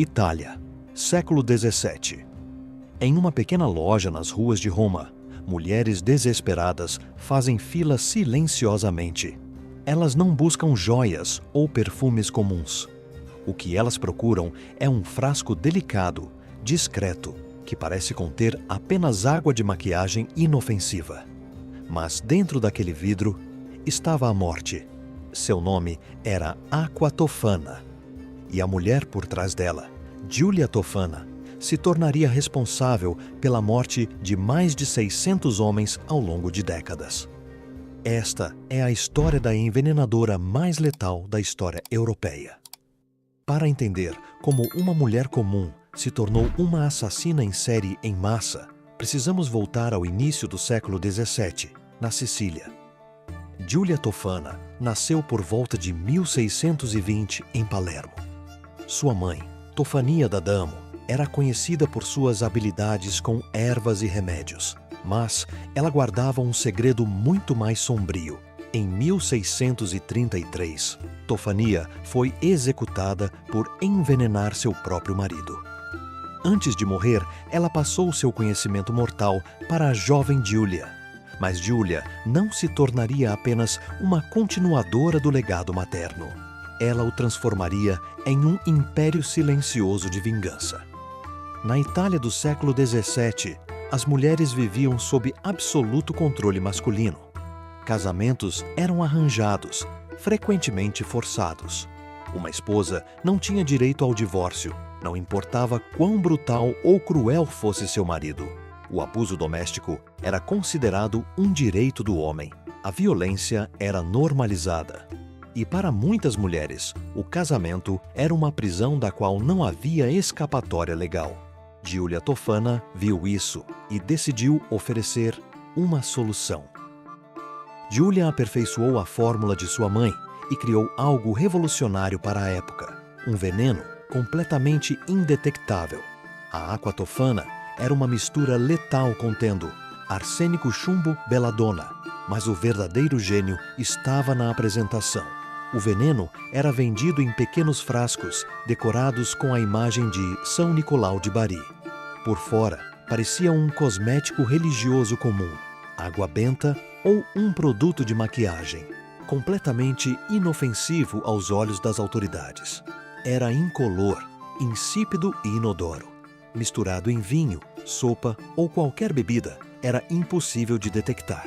Itália, século XVII. Em uma pequena loja nas ruas de Roma, mulheres desesperadas fazem fila silenciosamente. Elas não buscam joias ou perfumes comuns. O que elas procuram é um frasco delicado, discreto, que parece conter apenas água de maquiagem inofensiva. Mas dentro daquele vidro estava a morte. Seu nome era Aqua Tofana. E a mulher por trás dela, Giulia Tofana, se tornaria responsável pela morte de mais de 600 homens ao longo de décadas. Esta é a história da envenenadora mais letal da história europeia. Para entender como uma mulher comum se tornou uma assassina em série em massa, precisamos voltar ao início do século XVII, na Sicília. Giulia Tofana nasceu por volta de 1620 em Palermo. Sua mãe, Tofania d'Adamo, era conhecida por suas habilidades com ervas e remédios, mas ela guardava um segredo muito mais sombrio. Em 1633, Tofania foi executada por envenenar seu próprio marido. Antes de morrer, ela passou seu conhecimento mortal para a jovem Giulia. Mas Giulia não se tornaria apenas uma continuadora do legado materno. Ela o transformaria em um império silencioso de vingança. Na Itália do século XVII, as mulheres viviam sob absoluto controle masculino. Casamentos eram arranjados, frequentemente forçados. Uma esposa não tinha direito ao divórcio, não importava quão brutal ou cruel fosse seu marido. O abuso doméstico era considerado um direito do homem. A violência era normalizada. E para muitas mulheres, o casamento era uma prisão da qual não havia escapatória legal. Giulia Tofana viu isso e decidiu oferecer uma solução. Giulia aperfeiçoou a fórmula de sua mãe e criou algo revolucionário para a época, um veneno completamente indetectável. A Aqua Tofana era uma mistura letal contendo arsênico chumbo belladonna, mas o verdadeiro gênio estava na apresentação. O veneno era vendido em pequenos frascos, decorados com a imagem de São Nicolau de Bari. Por fora, parecia um cosmético religioso comum, água benta ou um produto de maquiagem, completamente inofensivo aos olhos das autoridades. Era incolor, insípido e inodoro. Misturado em vinho, sopa ou qualquer bebida, era impossível de detectar.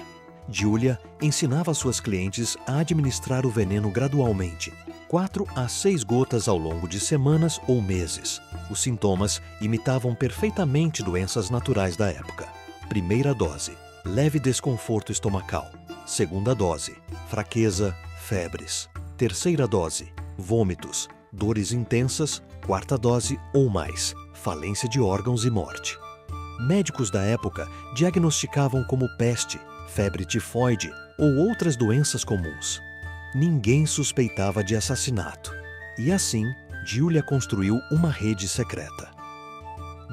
Giulia ensinava suas clientes a administrar o veneno gradualmente, 4 a 6 gotas ao longo de semanas ou meses. Os sintomas imitavam perfeitamente doenças naturais da época. Primeira dose, leve desconforto estomacal. Segunda dose, fraqueza, febres. Terceira dose, vômitos, dores intensas. Quarta dose ou mais, falência de órgãos e morte. Médicos da época diagnosticavam como peste, febre tifoide ou outras doenças comuns. Ninguém suspeitava de assassinato. E assim, Giulia construiu uma rede secreta.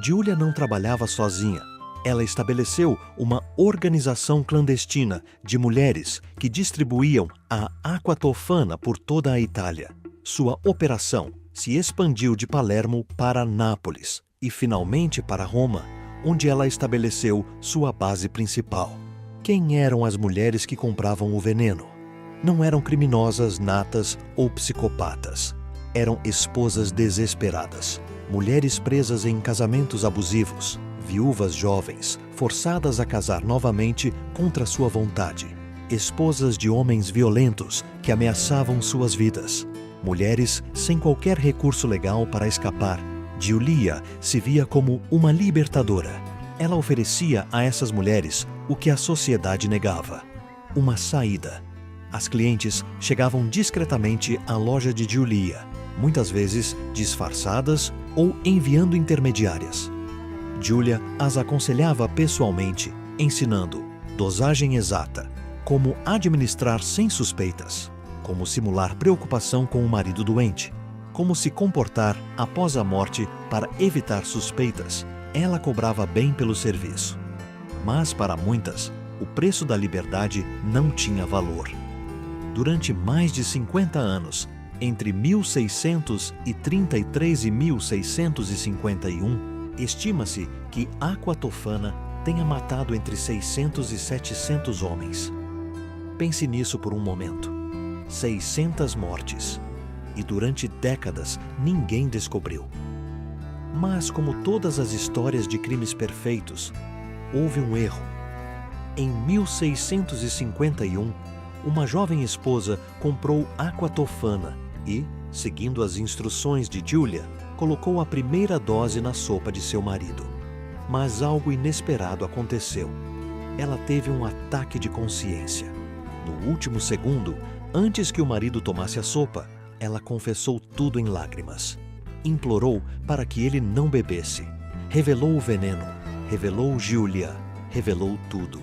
Giulia não trabalhava sozinha. Ela estabeleceu uma organização clandestina de mulheres que distribuíam a Aqua Tofana por toda a Itália. Sua operação se expandiu de Palermo para Nápoles e finalmente para Roma, onde ela estabeleceu sua base principal. Quem eram as mulheres que compravam o veneno? Não eram criminosas natas ou psicopatas. Eram esposas desesperadas, mulheres presas em casamentos abusivos, viúvas jovens, forçadas a casar novamente contra sua vontade, esposas de homens violentos que ameaçavam suas vidas, mulheres sem qualquer recurso legal para escapar. Giulia se via como uma libertadora. Ela oferecia a essas mulheres o que a sociedade negava: uma saída. As clientes chegavam discretamente à loja de Giulia, muitas vezes disfarçadas ou enviando intermediárias. Giulia as aconselhava pessoalmente, ensinando dosagem exata, como administrar sem suspeitas, como simular preocupação com o marido doente, como se comportar após a morte para evitar suspeitas. Ela cobrava bem pelo serviço. Mas para muitas, o preço da liberdade não tinha valor. Durante mais de 50 anos, Entre 1633 e 1651, estima-se que Aqua Tofana tenha matado entre 600 e 700 homens. Pense nisso por um momento. 600 mortes. E durante décadas ninguém descobriu. Mas, como todas as histórias de crimes perfeitos, houve um erro. Em 1651, uma jovem esposa comprou Aqua Tofana e, seguindo as instruções de Giulia, colocou a primeira dose na sopa de seu marido. Mas algo inesperado aconteceu. Ela teve um ataque de consciência. No último segundo, antes que o marido tomasse a sopa, ela confessou tudo em lágrimas. Implorou para que ele não bebesse. Revelou o veneno, revelou Giulia, revelou tudo.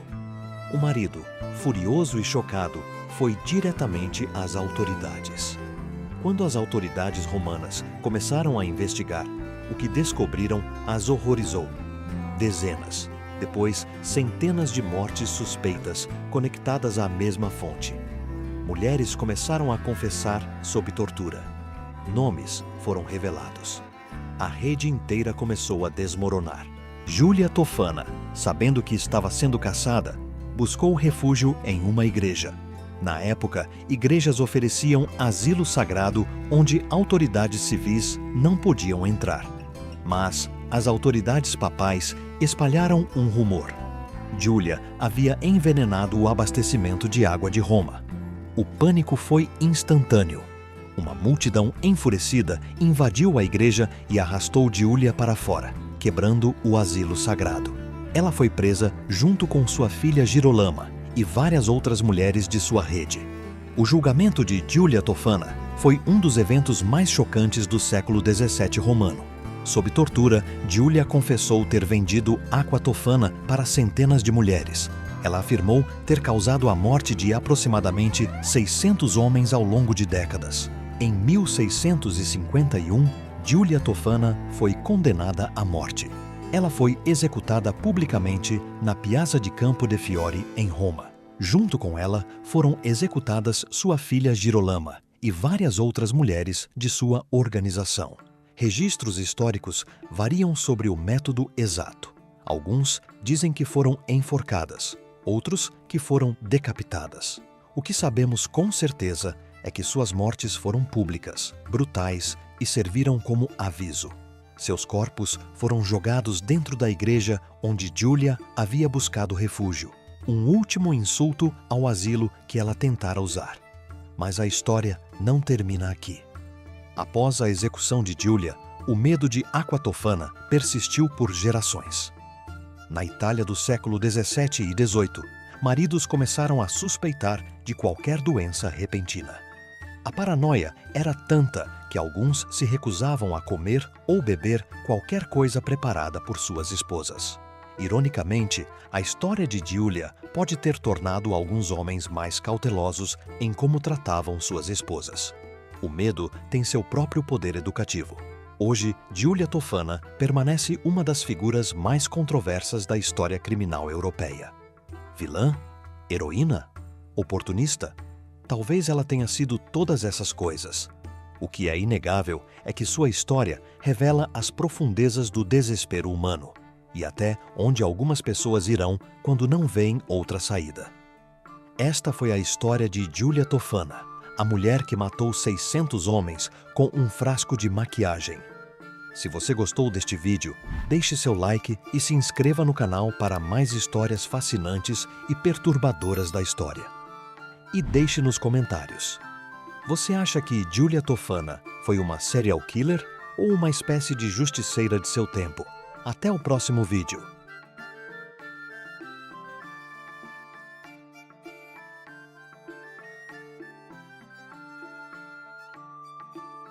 O marido, furioso e chocado, foi diretamente às autoridades. Quando as autoridades romanas começaram a investigar, o que descobriram as horrorizou. Dezenas, depois centenas de mortes suspeitas conectadas à mesma fonte. Mulheres começaram a confessar sob tortura. Nomes foram revelados. A rede inteira começou a desmoronar. Giulia Tofana, sabendo que estava sendo caçada, buscou refúgio em uma igreja. Na época, igrejas ofereciam asilo sagrado onde autoridades civis não podiam entrar. Mas as autoridades papais espalharam um rumor. Giulia havia envenenado o abastecimento de água de Roma. O pânico foi instantâneo. Uma multidão enfurecida invadiu a igreja e arrastou Giulia para fora, quebrando o asilo sagrado. Ela foi presa junto com sua filha Girolama e várias outras mulheres de sua rede. O julgamento de Giulia Tofana foi um dos eventos mais chocantes do século XVII romano. Sob tortura, Giulia confessou ter vendido Aqua Tofana para centenas de mulheres. Ela afirmou ter causado a morte de aproximadamente 600 homens ao longo de décadas. Em 1651, Giulia Tofana foi condenada à morte. Ela foi executada publicamente na Piazza di Campo de' Fiori, em Roma. Junto com ela, foram executadas sua filha Girolama e várias outras mulheres de sua organização. Registros históricos variam sobre o método exato. Alguns dizem que foram enforcadas, outros que foram decapitadas. O que sabemos com certeza é que suas mortes foram públicas, brutais e serviram como aviso. Seus corpos foram jogados dentro da igreja onde Giulia havia buscado refúgio. Um último insulto ao asilo que ela tentara usar. Mas a história não termina aqui. Após a execução de Giulia, o medo de Aqua Tofana persistiu por gerações. Na Itália do século XVII e XVIII, maridos começaram a suspeitar de qualquer doença repentina. A paranoia era tanta que alguns se recusavam a comer ou beber qualquer coisa preparada por suas esposas. Ironicamente, a história de Giulia pode ter tornado alguns homens mais cautelosos em como tratavam suas esposas. O medo tem seu próprio poder educativo. Hoje, Giulia Tofana permanece uma das figuras mais controversas da história criminal europeia. Vilã? Heroína? Oportunista? Talvez ela tenha sido todas essas coisas. O que é inegável é que sua história revela as profundezas do desespero humano e até onde algumas pessoas irão quando não veem outra saída. Esta foi a história de Giulia Tofana, a mulher que matou 600 homens com um frasco de maquiagem. Se você gostou deste vídeo, deixe seu like e se inscreva no canal para mais histórias fascinantes e perturbadoras da história. E deixe nos comentários. Você acha que Giulia Tofana foi uma serial killer ou uma espécie de justiceira de seu tempo? Até o próximo vídeo.